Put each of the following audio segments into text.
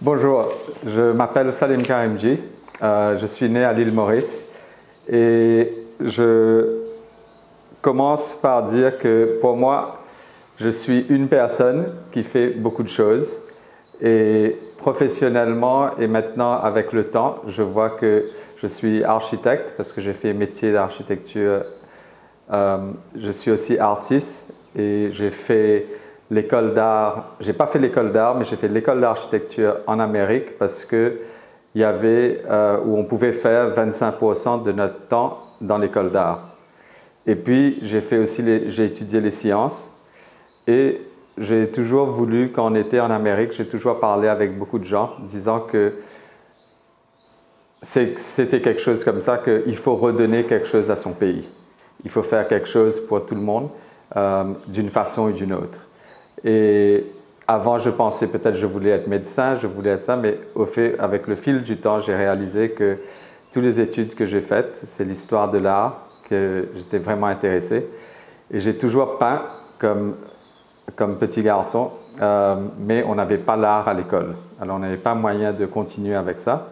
Bonjour, je m'appelle Salim Karimji, je suis né à l'île Maurice et je commence par dire que pour moi, je suis une personne qui fait beaucoup de choses et professionnellement et maintenant avec le temps, je vois que je suis architecte parce que j'ai fait métier d'architecture. Je suis aussi artiste et j'ai fait l'école d'art. J'ai pas fait l'école d'art, mais j'ai fait l'école d'architecture en Amérique parce que il y avait où on pouvait faire 25% de notre temps dans l'école d'art. Et puis j'ai étudié les sciences et j'ai toujours voulu, quand on était en Amérique, j'ai toujours parlé avec beaucoup de gens disant que c'était quelque chose comme ça, qu'il faut redonner quelque chose à son pays. Il faut faire quelque chose pour tout le monde, d'une façon ou d'une autre. Et avant, je pensais peut-être que je voulais être médecin, je voulais être ça, mais avec le fil du temps, j'ai réalisé que toutes les études que j'ai faites, c'est l'histoire de l'art que j'étais vraiment intéressé. Et j'ai toujours peint comme petit garçon, mais on n'avait pas l'art à l'école. Alors on n'avait pas moyen de continuer avec ça.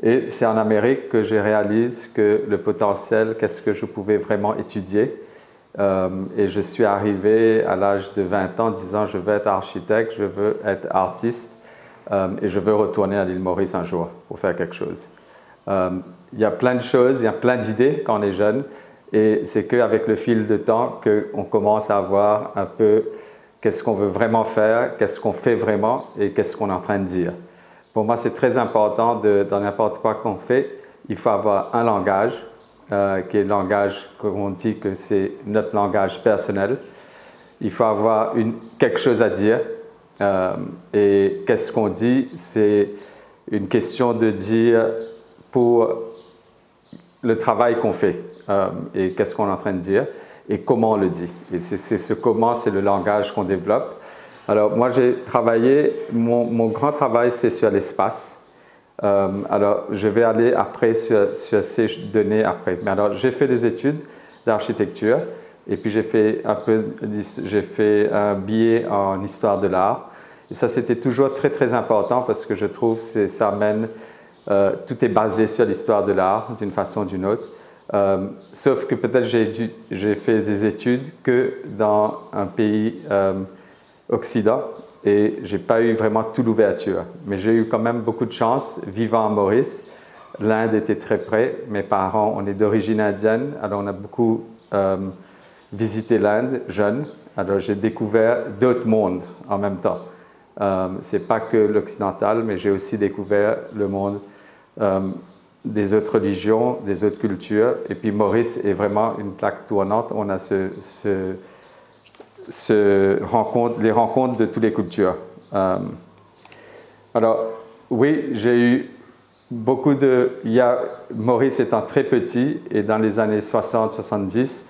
Et c'est en Amérique que je réalise que le potentiel, qu'est-ce que je pouvais vraiment étudier. Et je suis arrivé à l'âge de 20 ans disant je veux être architecte, je veux être artiste et je veux retourner à l'île Maurice un jour pour faire quelque chose. Il y a plein de choses, il y a plein d'idées quand on est jeune et c'est qu'avec le fil de temps qu'on commence à voir un peu qu'est-ce qu'on veut vraiment faire, qu'est-ce qu'on fait vraiment et qu'est-ce qu'on est en train de dire. Pour moi, c'est très important dans n'importe quoi qu'on fait, il faut avoir un langage qui est le langage qu'on dit que c'est notre langage personnel. Il faut avoir quelque chose à dire. Et qu'est-ce qu'on dit? C'est une question de dire pour le travail qu'on fait et qu'est-ce qu'on est en train de dire et comment on le dit. Et c'est ce comment, c'est le langage qu'on développe. Alors moi j'ai travaillé, mon grand travail c'est sur l'espace. Alors je vais aller après sur ces données après. Mais alors j'ai fait des études d'architecture et puis j'ai fait un billet en histoire de l'art. Et ça c'était toujours très très important parce que je trouve que ça amène, tout est basé sur l'histoire de l'art d'une façon ou d'une autre. Sauf que peut-être j'ai fait des études que dans un pays Occident et je n'ai pas eu vraiment toute l'ouverture. Mais j'ai eu quand même beaucoup de chance vivant à Maurice. L'Inde était très près. Mes parents, on est d'origine indienne, alors on a beaucoup visité l'Inde jeune. Alors j'ai découvert d'autres mondes en même temps. Ce n'est pas que l'occidental, mais j'ai aussi découvert le monde des autres religions, des autres cultures. Et puis Maurice est vraiment une plaque tournante. On a les rencontres de toutes les cultures. Alors, oui, j'ai eu Maurice étant très petit, et dans les années 60-70,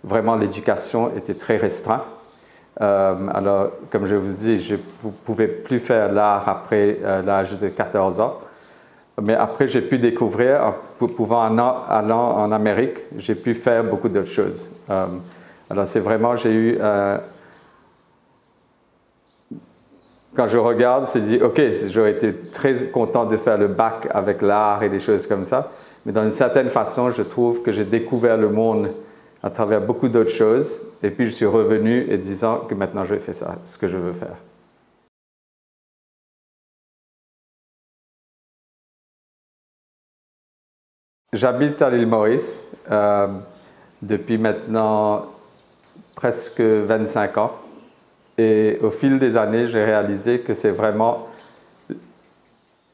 vraiment l'éducation était très restreinte. Alors, comme je vous dis, je ne pouvais plus faire l'art après l'âge de 14 ans. Mais après, j'ai pu découvrir, allant en Amérique, j'ai pu faire beaucoup d'autres choses. Alors c'est vraiment, quand je regarde, c'est dit, ok, j'aurais été très content de faire le bac avec l'art et des choses comme ça, mais d'une certaine façon, je trouve que j'ai découvert le monde à travers beaucoup d'autres choses, et puis je suis revenu et disant que maintenant je fais ça, ce que je veux faire. J'habite à l'île Maurice depuis maintenant presque 25 ans. Et au fil des années, j'ai réalisé que c'est vraiment,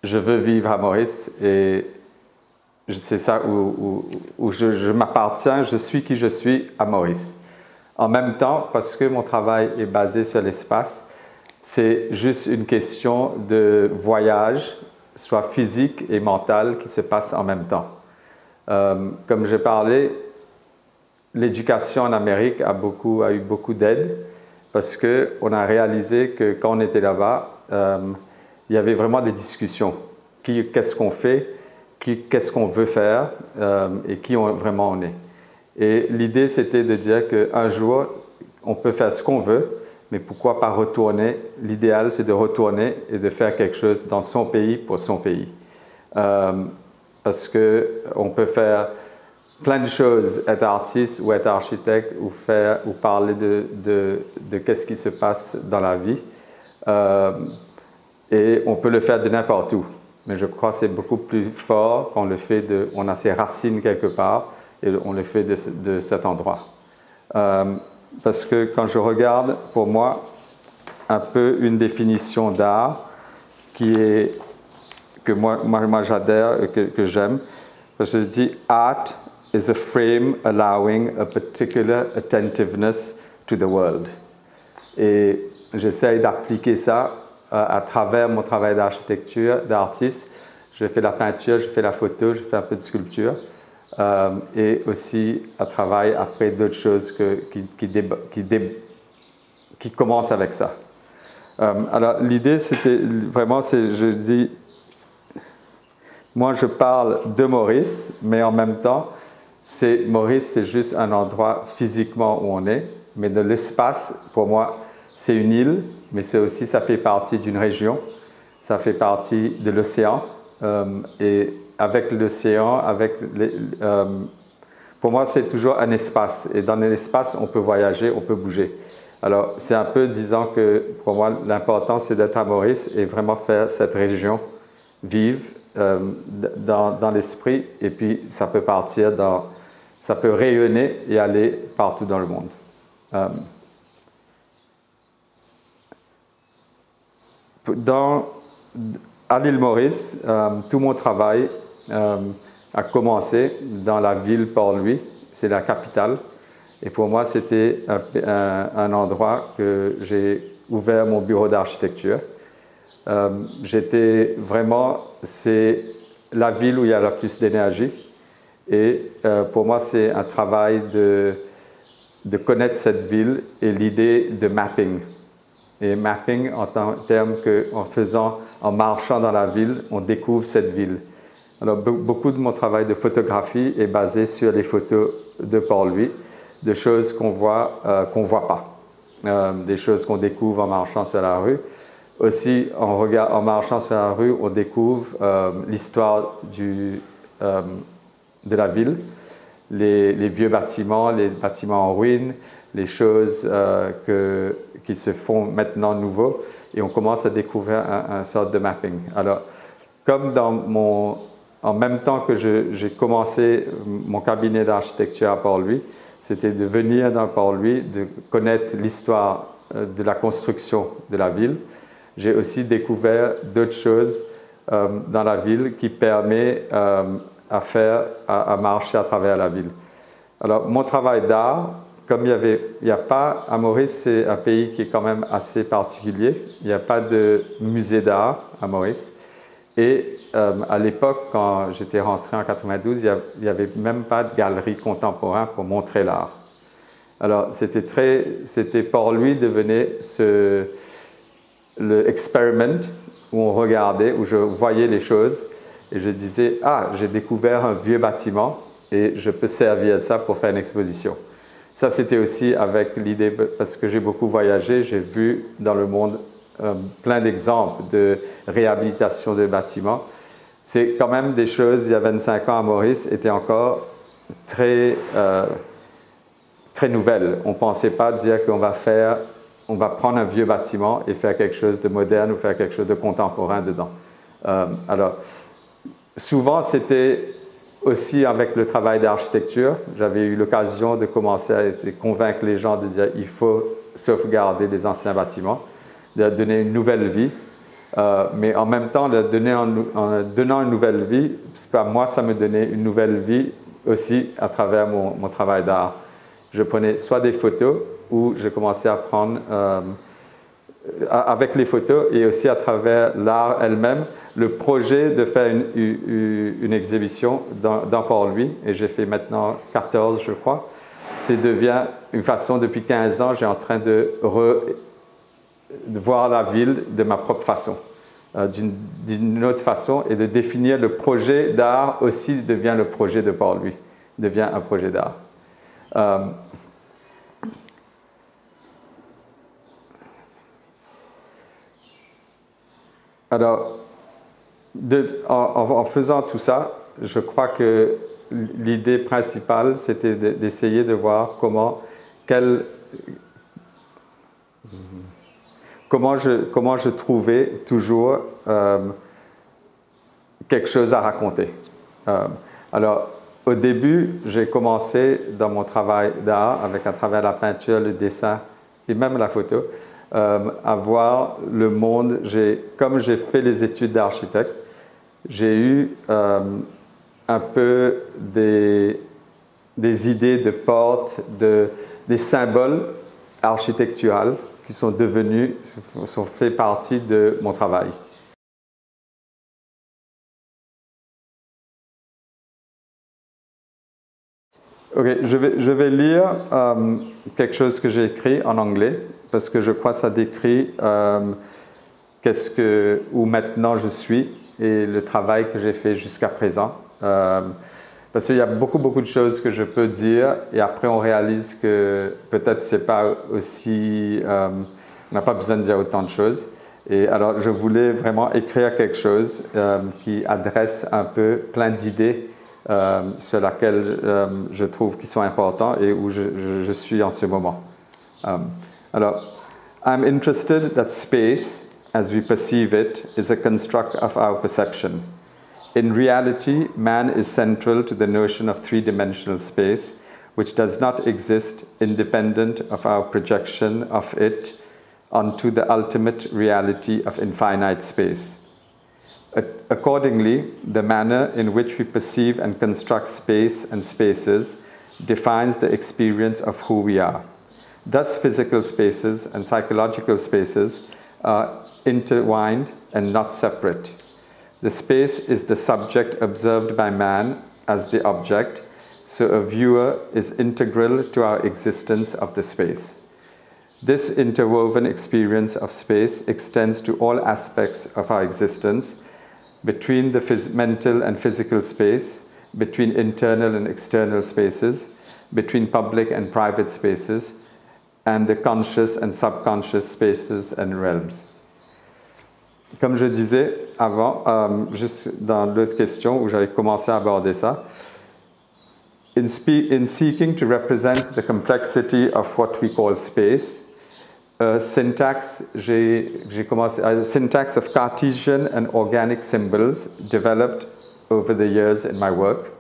je veux vivre à Maurice et c'est ça où je m'appartiens, je suis qui je suis à Maurice. En même temps, parce que mon travail est basé sur l'espace, c'est juste une question de voyage, soit physique et mental, qui se passe en même temps. Comme j'ai parlé, l'éducation en Amérique a eu beaucoup d'aide parce qu'on a réalisé que quand on était là-bas, il y avait vraiment des discussions. Qu'est-ce qu'on fait, qu'est-ce qu'on veut faire et qui vraiment on est. Et l'idée, c'était de dire qu'un jour, on peut faire ce qu'on veut, mais pourquoi pas retourner? L'idéal, c'est de retourner et de faire quelque chose dans son pays pour son pays. Parce qu'on peut faire plein de choses, être artiste ou être architecte ou parler de qu'est-ce qui se passe dans la vie. Et on peut le faire de n'importe où. Mais je crois que c'est beaucoup plus fort quand on a ses racines quelque part et on le fait de cet endroit. Parce que quand je regarde, pour moi, un peu une définition d'art que moi j'adhère, que j'aime, parce que je dis « Art is a frame allowing a particular attentiveness to the world ». Et j'essaye d'appliquer ça à travers mon travail d'architecture, d'artiste. Je fais la peinture, je fais la photo, je fais un peu de sculpture. Et aussi à travers après d'autres choses qui commencent avec ça. Alors l'idée c'était vraiment, je dis, moi je parle de Maurice, mais en même temps, Maurice c'est juste un endroit physiquement où on est, mais de l'espace, pour moi, c'est une île, mais ça fait partie d'une région, ça fait partie de l'océan, et avec l'océan, pour moi, c'est toujours un espace. Et dans l'espace, on peut voyager, on peut bouger. Alors, c'est un peu disant que pour moi, l'important, c'est d'être à Maurice et vraiment faire cette région vive dans l'esprit. Et puis, ça peut ça peut rayonner et aller partout dans le monde. À l'île Maurice, tout mon travail a commencé dans la ville Port-Louis, c'est la capitale. Et pour moi, c'était un endroit que j'ai ouvert mon bureau d'architecture. C'est la ville où il y a le plus d'énergie. Et pour moi, c'est un travail de connaître cette ville et l'idée de mapping. Et mapping en termes en marchant dans la ville, on découvre cette ville. Alors, beaucoup de mon travail de photographie est basé sur les photos de Port-Louis, de choses qu'on voit pas, des choses qu'on découvre en marchant sur la rue. Aussi, en marchant sur la rue, on découvre l'histoire de la ville, les vieux bâtiments, les bâtiments en ruine, les choses qui se font maintenant nouveaux, et on commence à découvrir une sorte de mapping. Alors, comme en même temps que j'ai commencé mon cabinet d'architecture à Port-Louis, c'était de venir dans Port-Louis, de connaître l'histoire de la construction de la ville. J'ai aussi découvert d'autres choses dans la ville qui permettent à marcher à travers la ville. Alors, mon travail d'art, comme il n'y a pas, à Maurice, c'est un pays qui est quand même assez particulier. Il n'y a pas de musée d'art à Maurice. Et à l'époque, quand j'étais rentré en 92, il n'y avait même pas de galerie contemporaine pour montrer l'art. Alors, c'était Port-Louis devenait le experiment où on regardait, où je voyais les choses et je disais, ah, j'ai découvert un vieux bâtiment et je peux servir de ça pour faire une exposition. Ça, c'était aussi avec l'idée, parce que j'ai beaucoup voyagé, j'ai vu dans le monde plein d'exemples de réhabilitation de bâtiments. C'est quand même des choses, il y a 25 ans à Maurice, étaient encore très nouvelles. On ne pensait pas dire qu'on va prendre un vieux bâtiment et faire quelque chose de moderne ou faire quelque chose de contemporain dedans. Alors, souvent, c'était aussi avec le travail d'architecture. J'avais eu l'occasion de commencer à convaincre les gens de dire qu'il faut sauvegarder des anciens bâtiments, de donner une nouvelle vie. Mais en même temps, en donnant une nouvelle vie, moi, ça me donnait une nouvelle vie aussi à travers mon travail d'art. Je prenais soit des photos ou je commençais à prendre avec les photos et aussi à travers l'art elle-même, le projet de faire une exhibition dans Port-Louis, et j'ai fait maintenant 14, je crois. Ça devient une façon, depuis 15 ans, j'ai en train de voir la ville de ma propre façon, d'une autre façon, et de définir le projet d'art aussi devient le projet de Port-Louis, devient un projet d'art. Alors, en faisant tout ça, je crois que l'idée principale, c'était d'essayer de voir comment je trouvais toujours quelque chose à raconter. Alors, au début, j'ai commencé dans mon travail d'art, à travers la peinture, le dessin et même la photo, à voir le monde. Comme j'ai fait les études d'architecte, j'ai eu un peu des idées de portes, des symboles architecturaux qui sont fait partie de mon travail. Ok, je vais lire quelque chose que j'ai écrit en anglais parce que je crois que ça décrit où maintenant je suis et le travail que j'ai fait jusqu'à présent. Parce qu'il y a beaucoup de choses que je peux dire et après on réalise que peut-être c'est pas aussi, on n'a pas besoin de dire autant de choses. Et alors je voulais vraiment écrire quelque chose qui adresse un peu plein d'idées sur laquelle je trouve qu'ils sont importants et où je suis en ce moment. Alors, I'm interested that space, as we perceive it, is a construct of our perception. In reality, man is central to the notion of three-dimensional space, which does not exist independent of our projection of it onto the ultimate reality of infinite space. Accordingly, the manner in which we perceive and construct space and spaces defines the experience of who we are. Thus, physical spaces and psychological spaces are intertwined and not separate. The space is the subject observed by man as the object, so a viewer is integral to our existence of the space. This interwoven experience of space extends to all aspects of our existence, between the mental and physical space, between internal and external spaces, between public and private spaces, and the conscious and subconscious spaces and realms. Comme je disais avant, juste dans l'autre question où j'avais commencé à aborder ça, in seeking to represent the complexity of what we call space, syntax of Cartesian and organic symbols developed over the years in my work,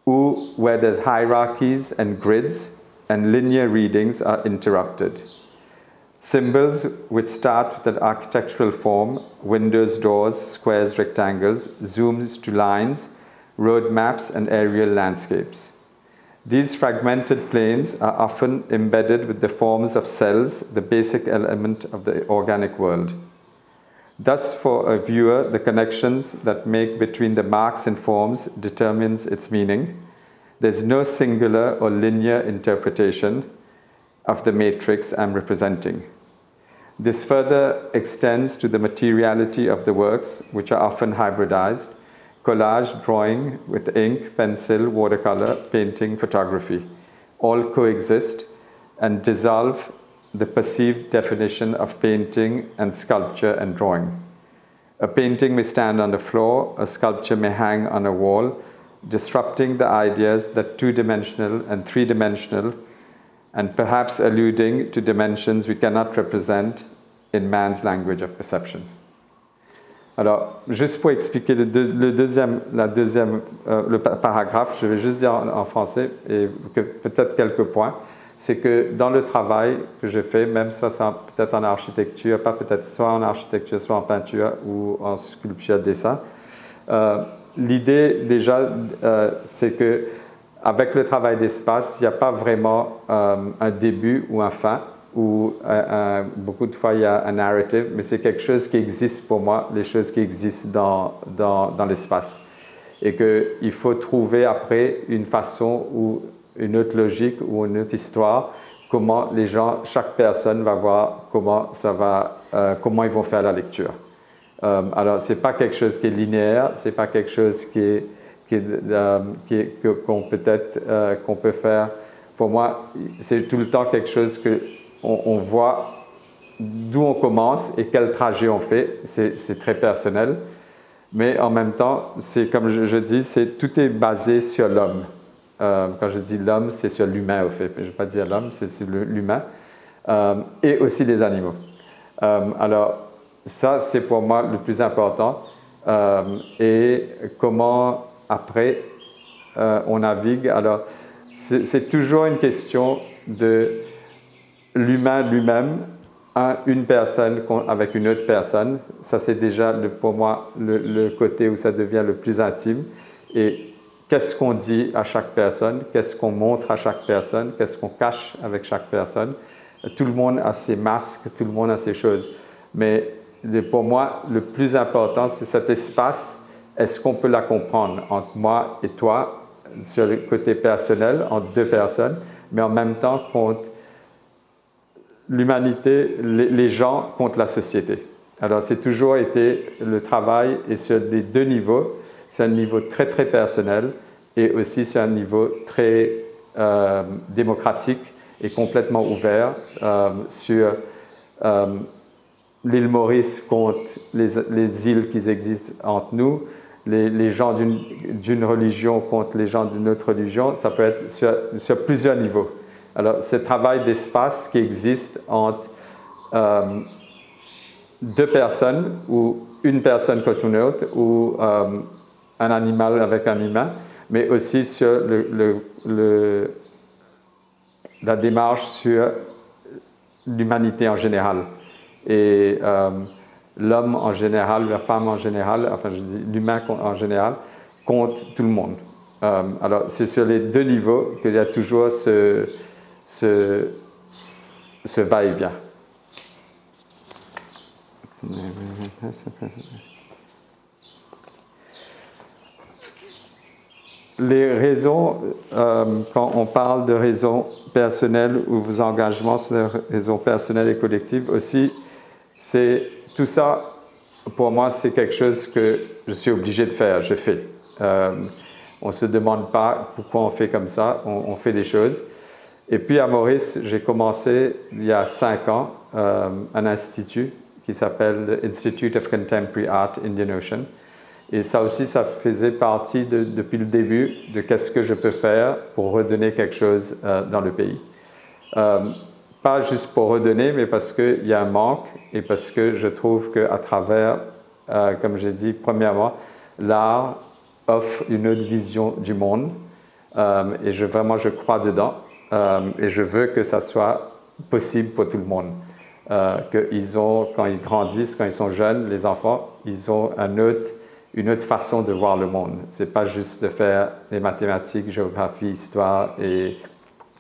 where there's hierarchies and grids and linear readings are interrupted. Symbols which start with an architectural form, windows, doors, squares, rectangles, zooms to lines, road maps, and aerial landscapes. These fragmented planes are often embedded with the forms of cells, the basic element of the organic world. Thus, for a viewer, the connections that make between the marks and forms determines its meaning. There's no singular or linear interpretation of the matrix I'm representing. This further extends to the materiality of the works, which are often hybridized: collage, drawing with ink, pencil, watercolor, painting, photography, all coexist and dissolve the perceived definition of painting and sculpture and drawing. A painting may stand on the floor, a sculpture may hang on a wall, disrupting the ideas that two-dimensional and three-dimensional, and perhaps alluding to dimensions we cannot represent in man's language of perception. Alors, juste pour expliquer le paragraphe, je vais juste dire en français et peut-être quelques points. C'est que dans le travail que je fais, même soit peut-être en architecture, pas peut-être soit en architecture, soit en peinture ou en sculpture, dessin, l'idée déjà, c'est que avec le travail d'espace, il n'y a pas vraiment un début ou un fin, ou beaucoup de fois il y a un narrative, mais c'est quelque chose qui existe pour moi, les choses qui existent dans l'espace. Et qu'il faut trouver après une façon ou une autre logique ou une autre histoire, comment les gens, chaque personne va voir comment ils vont faire la lecture. Alors, ce n'est pas quelque chose qui est linéaire, ce n'est pas quelque chose qu'on peut faire. Pour moi, c'est tout le temps quelque chose qu'on voit d'où on commence et quel trajet on fait, c'est très personnel. Mais en même temps, c'est comme je dis, tout est basé sur l'homme. Quand je dis l'homme, c'est sur l'humain, au fait. Je ne vais pas dire l'homme, c'est l'humain. Et aussi les animaux. Alors, ça, c'est pour moi le plus important. Et comment, après, on navigue. Alors, c'est toujours une question de l'humain lui-même, une personne avec une autre personne. Ça, c'est déjà, pour moi, le côté où ça devient le plus intime. Et qu'est-ce qu'on dit à chaque personne? Qu'est-ce qu'on montre à chaque personne? Qu'est-ce qu'on cache avec chaque personne? Tout le monde a ses masques, tout le monde a ses choses. Mais pour moi, le plus important, c'est cet espace. Est-ce qu'on peut la comprendre entre moi et toi, sur le côté personnel, entre deux personnes, mais en même temps contre l'humanité, les gens contre la société. Alors, c'est toujours été le travail et sur les deux niveaux. C'est un niveau très, très personnel et aussi sur un niveau très démocratique et complètement ouvert sur l'île Maurice contre les îles qui existent entre nous, les gens d'une religion contre les gens d'une autre religion. Ça peut être sur plusieurs niveaux. Alors, ce travail d'espace qui existe entre deux personnes, ou une personne contre une autre, ou un animal avec un humain, mais aussi sur la démarche sur l'humanité en général. Et l'homme en général, la femme en général, enfin je dis l'humain en général, contre tout le monde. Alors, c'est sur les deux niveaux qu'il y a toujours ce va-et-vient. Les raisons, quand on parle de raisons personnelles ou vos engagements sur les raisons personnelles et collectives aussi, c'est tout ça, pour moi, c'est quelque chose que je suis obligé de faire, je fais. On ne se demande pas pourquoi on fait comme ça, on fait des choses. Et puis à Maurice, j'ai commencé il y a 5 ans un institut qui s'appelle Institute of Contemporary Art Indian Ocean. Et ça aussi, ça faisait partie depuis le début de qu'est-ce que je peux faire pour redonner quelque chose dans le pays. Pas juste pour redonner, mais parce qu'il y a un manque et parce que je trouve qu'à travers, comme j'ai dit, premièrement, l'art offre une autre vision du monde et vraiment je crois dedans. Et je veux que ça soit possible pour tout le monde. Quand ils grandissent, quand ils sont jeunes, les enfants, ils ont une autre façon de voir le monde. Ce n'est pas juste de faire les mathématiques, géographie, histoire et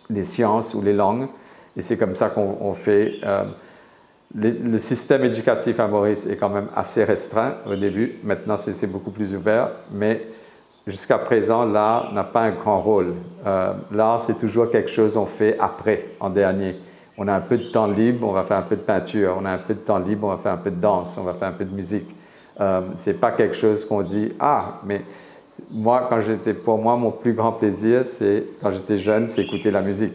les sciences ou les langues. Et c'est comme ça qu'on fait. Le système éducatif à Maurice est quand même assez restreint au début. Maintenant, c'est beaucoup plus ouvert. Mais jusqu'à présent, l'art n'a pas un grand rôle. L'art, c'est toujours quelque chose qu'on fait après, en dernier. On a un peu de temps libre, on va faire un peu de peinture. On a un peu de temps libre, on va faire un peu de danse, on va faire un peu de musique. C'est pas quelque chose qu'on dit « Ah, mais moi, pour moi, mon plus grand plaisir, c'est quand j'étais jeune, c'est écouter la musique. »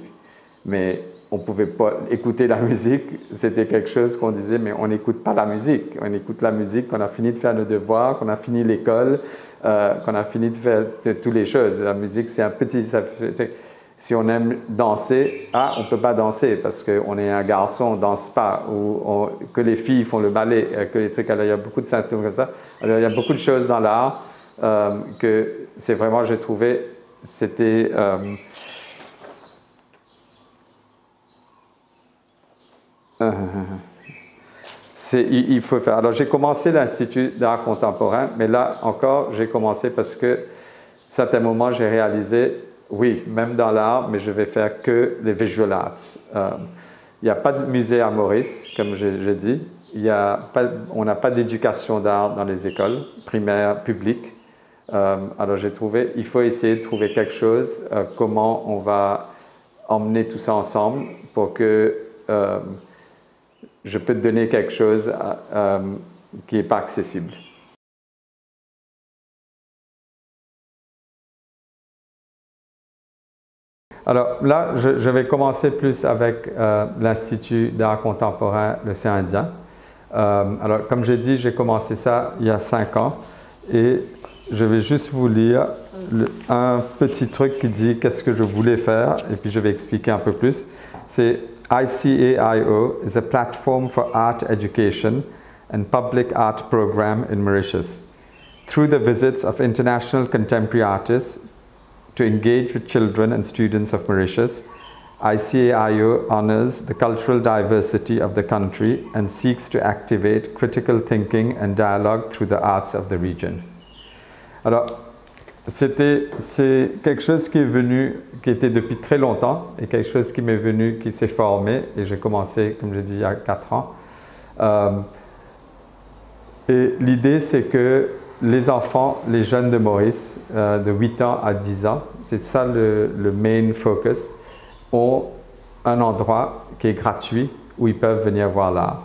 Mais on ne pouvait pas écouter la musique, c'était quelque chose qu'on disait, mais on n'écoute pas la musique. On écoute la musique quand on a fini de faire nos devoirs, qu'on a fini l'école, qu'on a fini de faire toutes les choses. La musique, c'est un petit... Si on aime danser, on ne peut pas danser parce qu'on est un garçon, on ne danse pas, ou que les filles font le ballet, que les trucs. Alors, il y a beaucoup de symptômes comme ça. Alors, il y a beaucoup de choses dans l'art que c'est vraiment, j'ai trouvé, c'était... il faut faire. Alors, j'ai commencé l'Institut d'art contemporain, mais là encore, j'ai commencé parce que, à certains moments, j'ai réalisé, oui, même dans l'art, mais je vais faire que les visual arts. Il n'y a pas de musée à Maurice, comme j'ai dit. On n'a pas d'éducation d'art dans les écoles primaires publiques. Alors, j'ai trouvé, il faut essayer de trouver quelque chose, comment on va emmener tout ça ensemble pour que je peux te donner quelque chose qui n'est pas accessible. Alors là, je vais commencer plus avec l'Institut d'art contemporain l'Océan Indien. Alors, comme j'ai dit, j'ai commencé ça il y a 5 ans et je vais juste vous lire un petit truc qui dit qu'est-ce que je voulais faire et puis je vais expliquer un peu plus. C'est ICAIO is a platform for art education and public art program in Mauritius. Through the visits of international contemporary artists to engage with children and students of Mauritius, ICAIO honors the cultural diversity of the country and seeks to activate critical thinking and dialogue through the arts of the region. Alors, c'est quelque chose qui est venu, qui était depuis très longtemps et quelque chose qui m'est venu, qui s'est formé et j'ai commencé, comme j'ai dit, il y a 4 ans. Et l'idée, c'est que les enfants, les jeunes de Maurice, de 8 ans à 10 ans, c'est ça le main focus, ont un endroit qui est gratuit où ils peuvent venir voir l'art.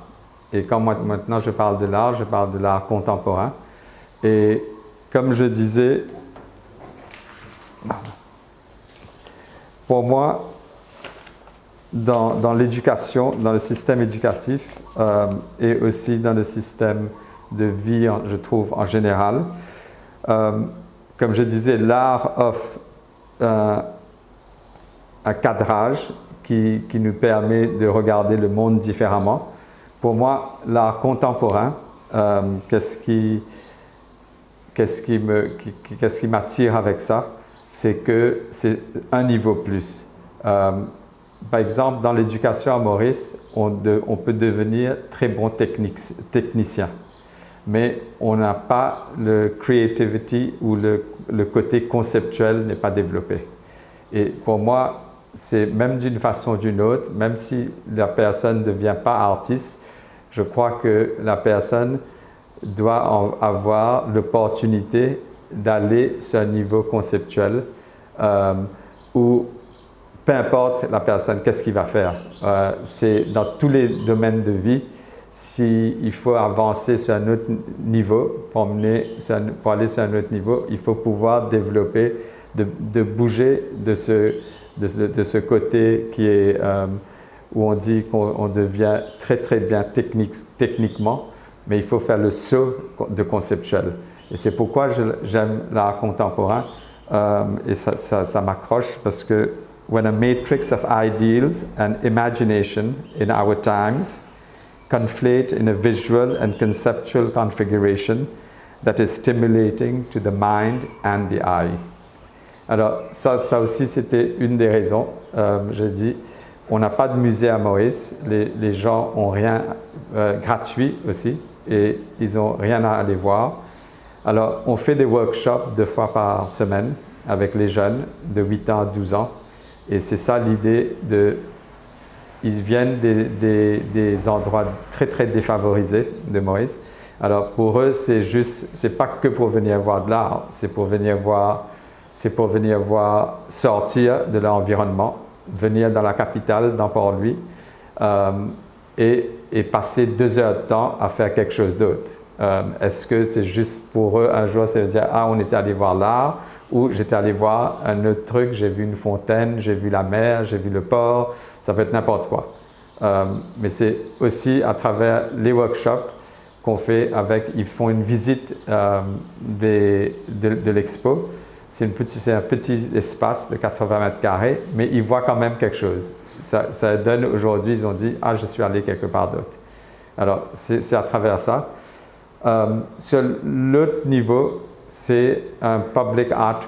Et quand maintenant je parle de l'art contemporain. Et comme je disais, pour moi, dans l'éducation, dans le système éducatif et aussi dans le système de vie, je trouve, en général, comme je disais, l'art offre un cadrage qui nous permet de regarder le monde différemment. Pour moi, l'art contemporain, qu'est-ce qui m'attire avec ça? C'est que c'est un niveau plus. Par exemple, dans l'éducation à Maurice, on peut devenir très bon technicien, mais on n'a pas le creativity ou le côté conceptuel n'est pas développé. Et pour moi, c'est même d'une façon ou d'une autre, même si la personne ne devient pas artiste, je crois que la personne doit avoir l'opportunité d'aller sur un niveau conceptuel où peu importe la personne, qu'est-ce qu'il va faire. C'est dans tous les domaines de vie, s'il faut avancer sur un autre niveau, pour aller sur un autre niveau, il faut pouvoir développer, de bouger de ce côté qui est, où on dit qu'on devient très très bien techniquement, mais il faut faire le saut de conceptuel. Et c'est pourquoi j'aime l'art contemporain et ça m'accroche parce que when a matrix of ideals and imagination in our times conflate in a visual and conceptual configuration that is stimulating to the mind and the eye. Alors ça aussi c'était une des raisons. J'ai dit, on n'a pas de musée à Maurice, les gens ont rien gratuit aussi et ils n'ont rien à aller voir. Alors on fait des workshops 2 fois par semaine avec les jeunes de 8 ans à 12 ans et c'est ça l'idée ils viennent des endroits très très défavorisés de Maurice. Alors pour eux c'est pas que pour venir voir de l'art, c'est pour venir voir sortir de l'environnement, venir dans la capitale, dans Port-Louis, et passer 2 heures de temps à faire quelque chose d'autre. Est-ce que c'est juste pour eux, un jour, ça veut dire « Ah, on était allé voir l'art » ou « J'étais allé voir un autre truc, j'ai vu une fontaine, j'ai vu la mer, j'ai vu le port », ça peut être n'importe quoi. Mais c'est aussi à travers les workshops qu'on fait ils font une visite de l'expo. C'est un petit espace de 80 mètres carrés, mais ils voient quand même quelque chose. Ça donne aujourd'hui, ils ont dit « Ah, je suis allé quelque part d'autre ». Alors, c'est à travers ça. Sur l'autre niveau, c'est un Public Art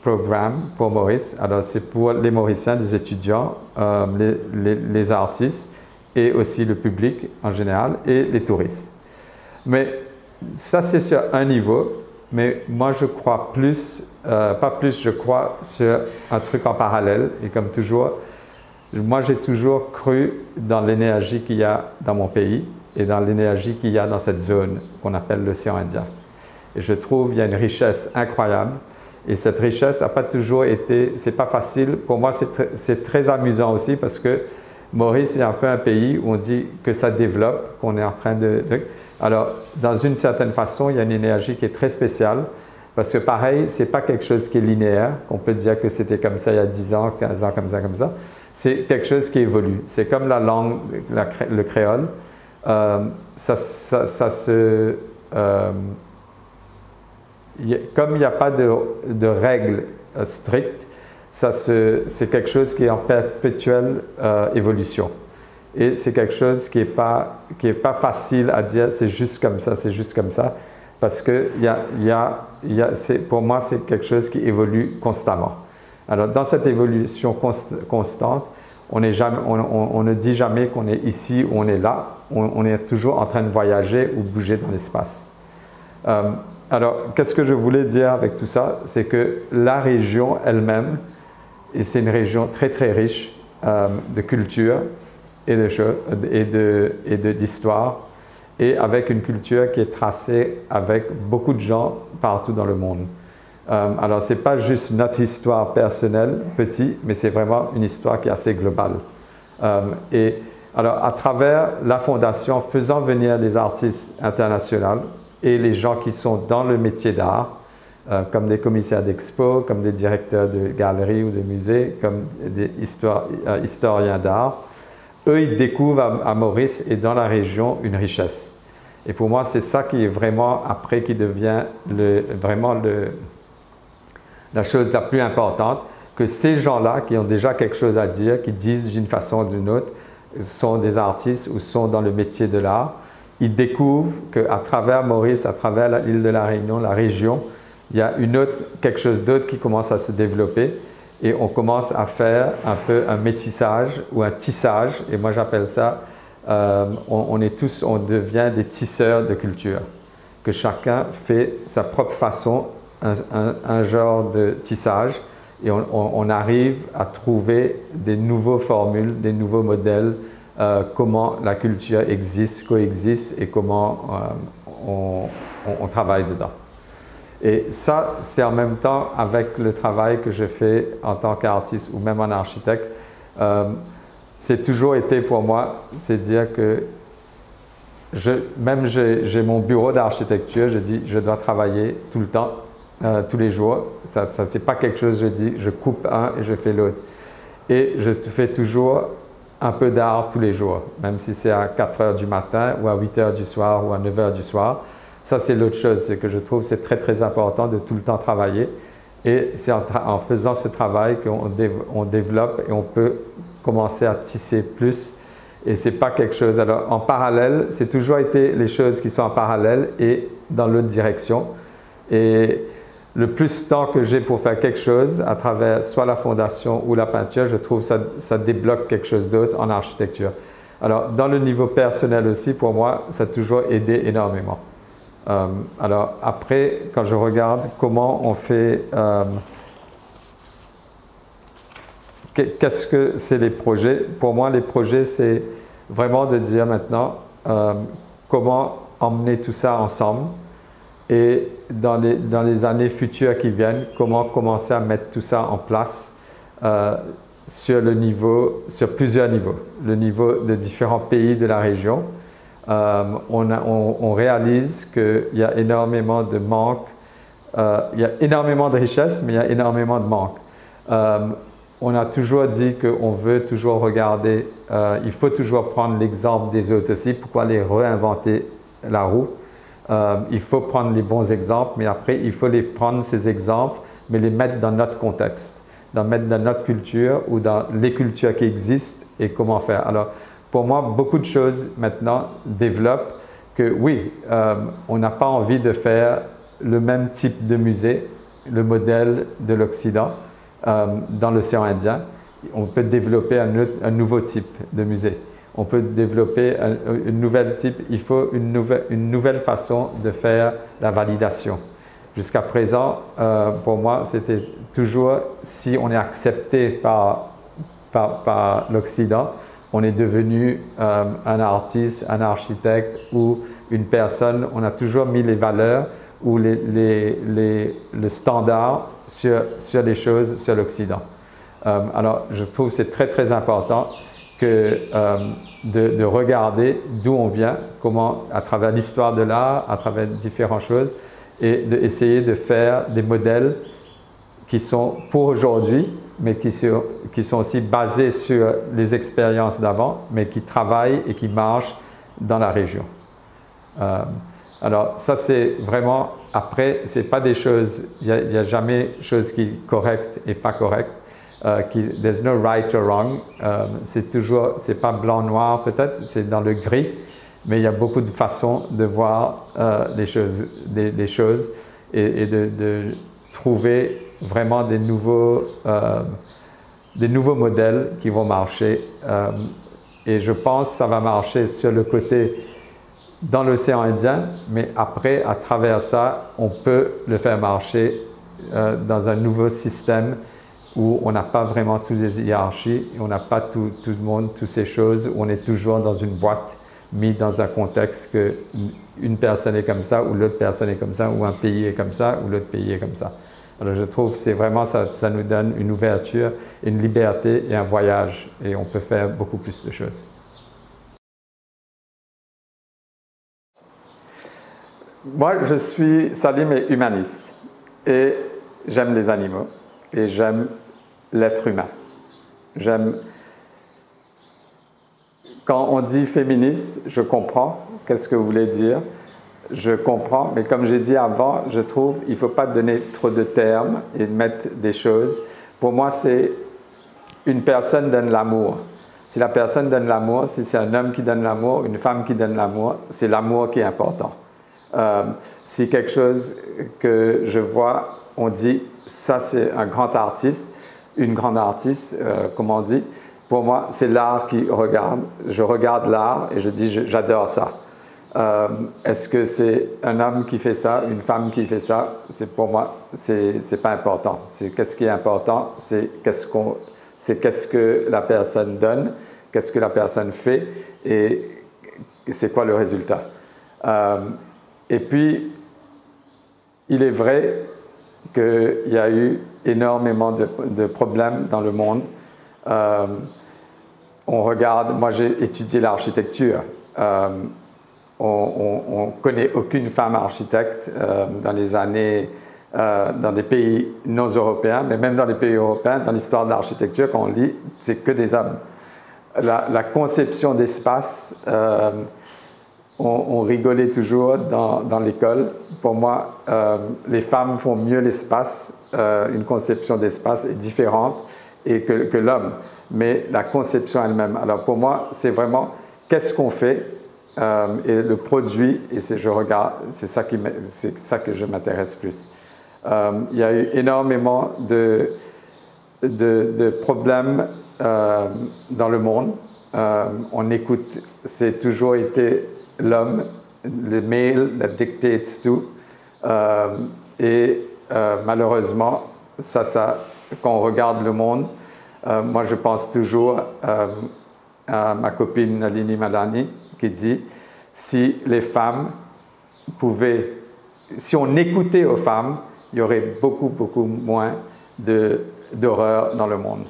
Programme pour Maurice. Alors, c'est pour les Mauriciens, les étudiants, les artistes et aussi le public en général et les touristes. Mais ça, c'est sur un niveau. Mais moi, je crois je crois sur un truc en parallèle. Et comme toujours, moi, j'ai toujours cru dans l'énergie qu'il y a dans mon pays et dans l'énergie qu'il y a dans cette zone qu'on appelle l'océan Indien. Et je trouve qu'il y a une richesse incroyable. Et cette richesse n'a pas toujours été, c'est pas facile. Pour moi, c'est très amusant aussi parce que Maurice est un peu un pays où on dit que ça développe, qu'on est en train de... Alors, dans une certaine façon, il y a une énergie qui est très spéciale, Parce que pareil, ce n'est pas quelque chose qui est linéaire, qu'on peut dire que c'était comme ça il y a 10 ans, 15 ans, comme ça, comme ça. C'est quelque chose qui évolue. C'est comme la langue, le créole. Comme il n'y a pas de règles strictes, c'est quelque chose qui est en perpétuelle évolution. Et c'est quelque chose qui est pas facile à dire, c'est juste comme ça, c'est juste comme ça. Parce que pour moi, c'est quelque chose qui évolue constamment. Alors, dans cette évolution constante, on ne dit jamais qu'on est ici ou on est là. On est toujours en train de voyager ou bouger dans l'espace. Alors, qu'est-ce que je voulais dire avec tout ça? C'est que la région elle-même, et c'est une région très très riche de culture et d'histoire, et avec une culture qui est tracée avec beaucoup de gens partout dans le monde. Alors, ce n'est pas juste notre histoire personnelle, petit, mais c'est vraiment une histoire qui est assez globale. Et alors, à travers la Fondation, faisant venir les artistes internationaux et les gens qui sont dans le métier d'art, comme des commissaires d'expo, comme des directeurs de galeries ou de musées, comme des historiens d'art, eux, ils découvrent à Maurice et dans la région une richesse. Et pour moi, c'est ça qui est vraiment, après, qui devient vraiment la chose la plus importante, que ces gens-là qui ont déjà quelque chose à dire, qui disent d'une façon ou d'une autre, sont des artistes ou sont dans le métier de l'art, ils découvrent qu'à travers Maurice, à travers l'île de la Réunion, la région, il y a quelque chose d'autre qui commence à se développer et on commence à faire un peu un métissage ou un tissage, et moi j'appelle ça, on devient des tisseurs de culture, que chacun fait sa propre façon, un genre de tissage, et on arrive à trouver des nouvelles formules, des nouveaux modèles, comment la culture existe, coexiste et comment on travaille dedans. Et ça, c'est en même temps avec le travail que je fais en tant qu'artiste ou même en architecte. C'est toujours été pour moi, c'est dire que même j'ai mon bureau d'architecture, je dis je dois travailler tout le temps, tous les jours. Ça c'est pas quelque chose, je dis je coupe un et je fais l'autre. Et je fais toujours un peu d'art tous les jours, même si c'est à 4 heures du matin ou à 8 heures du soir ou à 9 heures du soir. Ça, c'est l'autre chose, c'est que je trouve que c'est très, très important de tout le temps travailler. Et c'est en faisant ce travail qu'on développe et on peut commencer à tisser plus. Et c'est pas quelque chose… Alors, en parallèle, c'est toujours été les choses qui sont en parallèle et dans l'autre direction. Et le plus de temps que j'ai pour faire quelque chose, à travers soit la fondation ou la peinture, je trouve que ça débloque quelque chose d'autre en architecture. Alors, dans le niveau personnel aussi, pour moi, ça a toujours aidé énormément. Alors après, quand je regarde comment on fait, qu'est-ce que c'est les projets? Pour moi, les projets, c'est vraiment de dire maintenant comment emmener tout ça ensemble et dans les années futures qui viennent, comment commencer à mettre tout ça en place sur plusieurs niveaux. Le niveau de différents pays de la région. On réalise qu'il y a énormément de manque, il y a énormément de richesses, mais il y a énormément de manque. On a toujours dit qu'on veut toujours regarder, il faut toujours prendre l'exemple des autres aussi, pourquoi les réinventer la roue. Il faut prendre les bons exemples, mais après il faut les prendre ces exemples, mais les mettre dans notre contexte, mettre dans notre culture ou dans les cultures qui existent et comment faire. Alors, pour moi, beaucoup de choses maintenant développent que oui, on n'a pas envie de faire le même type de musée, le modèle de l'Occident dans l'océan Indien. On peut développer un nouveau type de musée. On peut développer une nouvelle type. Il faut une nouvelle façon de faire la validation. Jusqu'à présent, pour moi, c'était toujours si on est accepté par l'Occident, on est devenu un artiste, un architecte ou une personne. On a toujours mis les valeurs ou le standard sur les choses sur l'Occident. Alors, je trouve que c'est très, très important de regarder d'où on vient, comment, à travers l'histoire de l'art, à travers différentes choses, et d'essayer de faire des modèles qui sont pour aujourd'hui, mais qui sont aussi basés sur les expériences d'avant, mais qui travaillent et qui marchent dans la région. Alors ça c'est vraiment, après, c'est pas des choses, il n'y a jamais chose qui est correcte et pas correcte. There's no right or wrong. C'est pas blanc-noir peut-être, c'est dans le gris, mais il y a beaucoup de façons de voir les choses et de trouver vraiment des nouveaux modèles qui vont marcher. Et je pense que ça va marcher sur le côté dans l'océan Indien, mais après, à travers ça, on peut le faire marcher dans un nouveau système où on n'a pas vraiment toutes les hiérarchies, on n'a pas tout le monde, toutes ces choses, où on est toujours dans une boîte, mis dans un contexte que une personne est comme ça, ou l'autre personne est comme ça, ou un pays est comme ça, ou l'autre pays est comme ça. Alors je trouve que c'est vraiment ça nous donne une ouverture, une liberté et un voyage, et on peut faire beaucoup plus de choses. Moi, je suis Salim et humaniste, et j'aime les animaux, et j'aime l'être humain. Quand on dit féministe, je comprends qu'est-ce que vous voulez dire, je comprends, mais comme j'ai dit avant, je trouve qu'il ne faut pas donner trop de termes et mettre des choses. Pour moi, c'est une personne donne l'amour. Si la personne donne l'amour, si c'est un homme qui donne l'amour, une femme qui donne l'amour, c'est l'amour qui est important. Si quelque chose que je vois, on dit, ça c'est un grand artiste, une grande artiste, comme on dit, pour moi, c'est l'art qui regarde. Je regarde l'art et je dis, j'adore ça. Est-ce que c'est un homme qui fait ça, une femme qui fait ça? Pour moi, c'est pas important. Qu'est-ce qui est important? C'est qu'est-ce que la personne donne, qu'est-ce que la personne fait et c'est quoi le résultat. Et puis, il est vrai qu'il y a eu énormément de problèmes dans le monde. On regarde, moi j'ai étudié l'architecture. On ne connaît aucune femme architecte dans les années, dans des pays non européens, mais même dans les pays européens, dans l'histoire de l'architecture, quand on lit, c'est que des hommes. La conception d'espace, on rigolait toujours dans l'école. Pour moi, les femmes font mieux l'espace, une conception d'espace est différente que l'homme, mais la conception elle-même. Alors pour moi, c'est vraiment qu'est-ce qu'on fait et le produit, et c'est ça que je m'intéresse plus. Il y a eu énormément de problèmes dans le monde. On écoute, c'est toujours été l'homme, le male that dictates tout. Malheureusement, quand on regarde le monde, moi je pense toujours à ma copine Nalini Madani qui dit si les femmes pouvaient, si on écoutait aux femmes, il y aurait beaucoup moins d'horreur dans le monde.